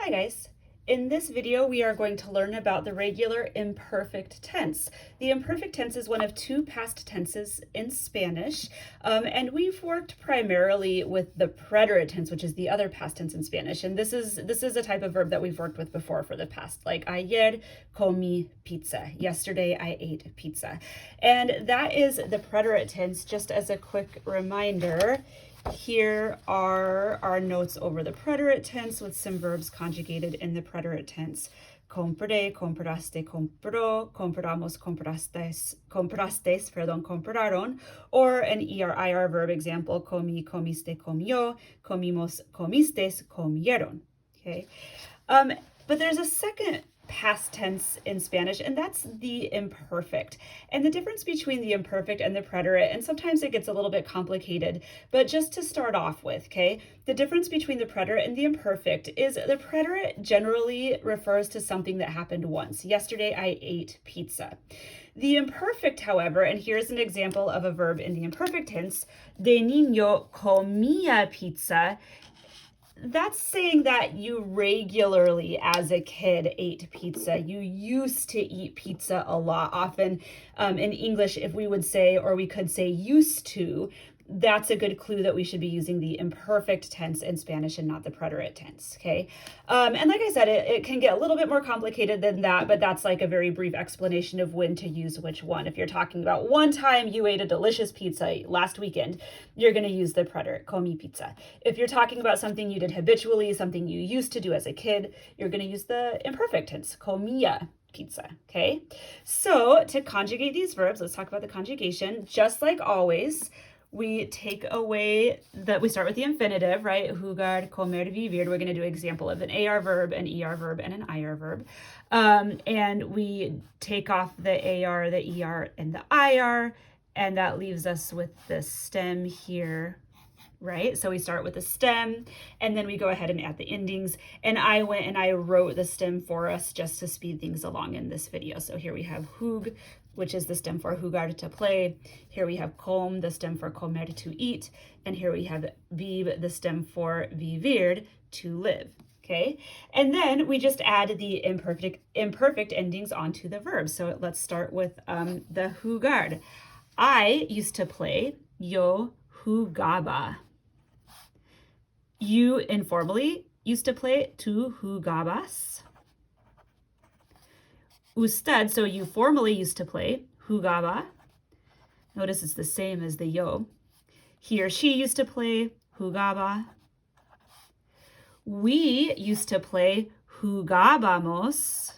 Hi guys. In this video, we are going to learn about the regular imperfect tense. The imperfect tense is one of two past tenses in Spanish, and we've worked primarily with the preterite tense, which is the other past tense in Spanish. And this is a type of verb that we've worked with before for the past, like ayer comí pizza. Yesterday I ate pizza. And that is the preterite tense. Just as a quick reminder, here are our notes over the preterite tense with some verbs conjugated in the preterite tense. Compré, compraste, compró, compramos, comprastes, compraron, or an ER-IR verb example, comí, comiste, comió, comimos, comistes, comieron. Okay, but there's a second past tense in Spanish, and that's the imperfect. And the difference between the imperfect and the preterite, and sometimes it gets a little bit complicated, but just to start off with, okay, the difference between the preterite and the imperfect is the preterite generally refers to something that happened once. Yesterday I ate pizza. The imperfect, however, and here's an example of a verb in the imperfect tense, de niño comía pizza. That's saying that you regularly, as a kid, ate pizza. You used to eat pizza a lot. Often in English, if we would say, or we could say used to, that's a good clue that we should be using the imperfect tense in Spanish and not the preterite tense, okay? And like I said, it can get a little bit more complicated than that, but that's like a very brief explanation of when to use which one. If you're talking about one time you ate a delicious pizza last weekend, you're going to use the preterite, comí pizza. If you're talking about something you did habitually, something you used to do as a kid, you're going to use the imperfect tense, comía pizza, okay? So to conjugate these verbs, let's talk about the conjugation. Just like always, we take away we start with the infinitive, right? Jugar, comer, vivir. We're going to do an example of an AR verb, an ER verb, and an IR verb. And we take off the AR, the ER, and the IR, and that leaves us with the stem here, right? So we start with the stem, and then we go ahead and add the endings. And I went and I wrote the stem for us just to speed things along in this video. So here we have jug, which is the stem for jugar, to play. Here we have com, the stem for comer, to eat. And here we have viv, the stem for vivir, to live. Okay, and then we just add the imperfect endings onto the verb. So let's start with the jugar. I used to play, yo jugaba. You informally used to play, tú jugabas. Usted, so you formally used to play, jugaba. Notice it's the same as the yo. He or she used to play, jugaba. We used to play, jugábamos.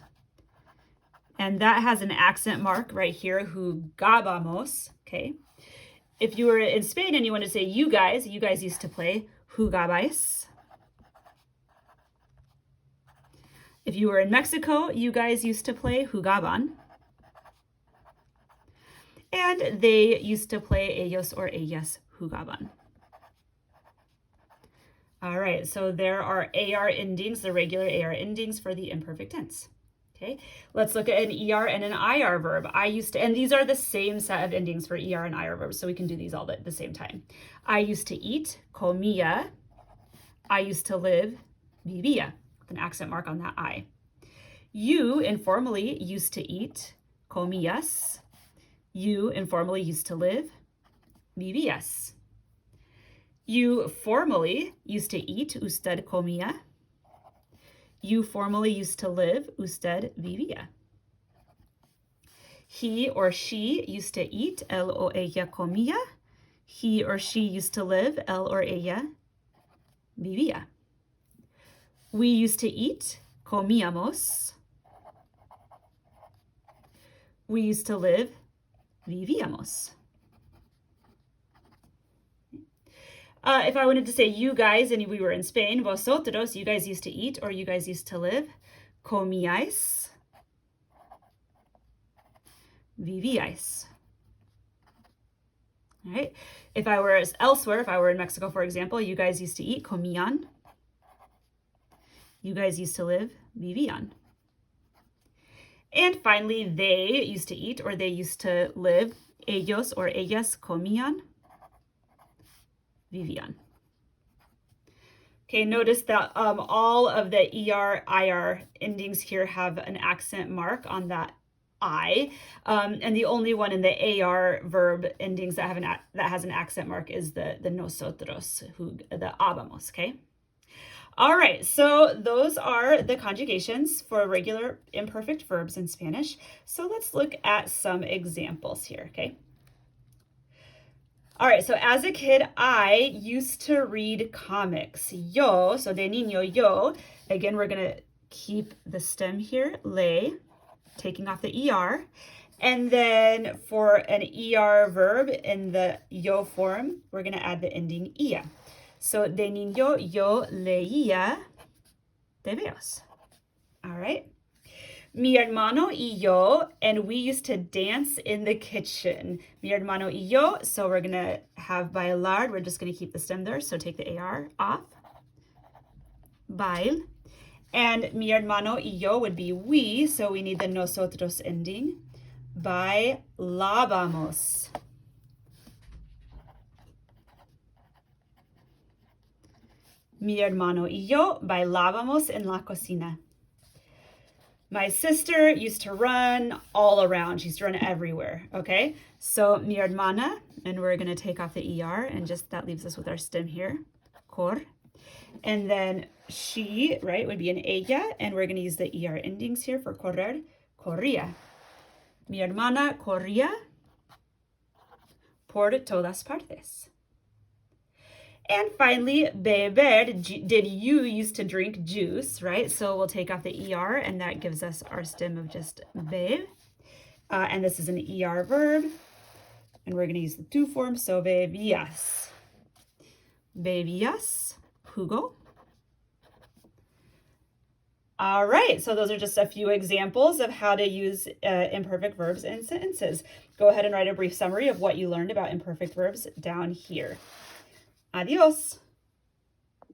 And that has an accent mark right here, jugábamos, okay? If you were in Spain and you want to say you guys used to play, jugabais. If you were in Mexico, you guys used to play jugaban. And they used to play, ellos or ellas jugaban. All right, so there are AR endings, the regular AR endings for the imperfect tense. Okay, let's look at an ER and an IR verb. And these are the same set of endings for ER and IR verbs, so we can do these all at the same time. I used to eat, comía. I used to live, vivía, with an accent mark on that I. You informally used to eat, comías. You informally used to live, vivías. You formally used to eat, usted comía. You formally used to live, usted vivía. He or she used to eat, él o ella comía. He or she used to live, él or ella vivía. We used to eat, comíamos. We used to live, vivíamos. If I wanted to say you guys and we were in Spain, vosotros, you guys used to eat or you guys used to live, comíais, vivíais. All right. If I were elsewhere, if I were in Mexico, for example, you guys used to eat, comían. You guys used to live, vivían. And finally, they used to eat or they used to live, ellos or ellas comían, vivían. Okay, notice that all of the ER, IR endings here have an accent mark on that I, and the only one in the AR verb endings that has an accent mark is the nosotros, the habamos, okay? All right, so those are the conjugations for regular imperfect verbs in Spanish. So let's look at some examples here, okay? All right, so as a kid, I used to read comics. Yo, so de niño, yo. Again, we're gonna keep the stem here, le, taking off the ER. And then for an ER verb in the yo form, we're gonna add the ending ia. So de niño, yo leía tebeos. All right. Mi hermano y yo, and we used to dance in the kitchen. Mi hermano y yo, so we're gonna have bailar, we're just gonna keep the stem there, so take the AR off. Bail. And mi hermano y yo would be we, so we need the nosotros ending. Bailábamos. Mi hermano y yo bailábamos en la cocina. My sister used to run all around. She used to run everywhere, okay? So mi hermana, and we're gonna take off the ER and just, that leaves us with our stem here, cor. And then she, right, would be an ella, and we're gonna use the ER endings here for correr, corría. Mi hermana corría por todas partes. And finally, beber, did you used to drink juice, right? So we'll take off the ER, and that gives us our stem of just bebe. And this is an ER verb, and we're going to use the to form, so bebías. Bebías, jugo. All right, so those are just a few examples of how to use imperfect verbs in sentences. Go ahead and write a brief summary of what you learned about imperfect verbs down here. Adiós.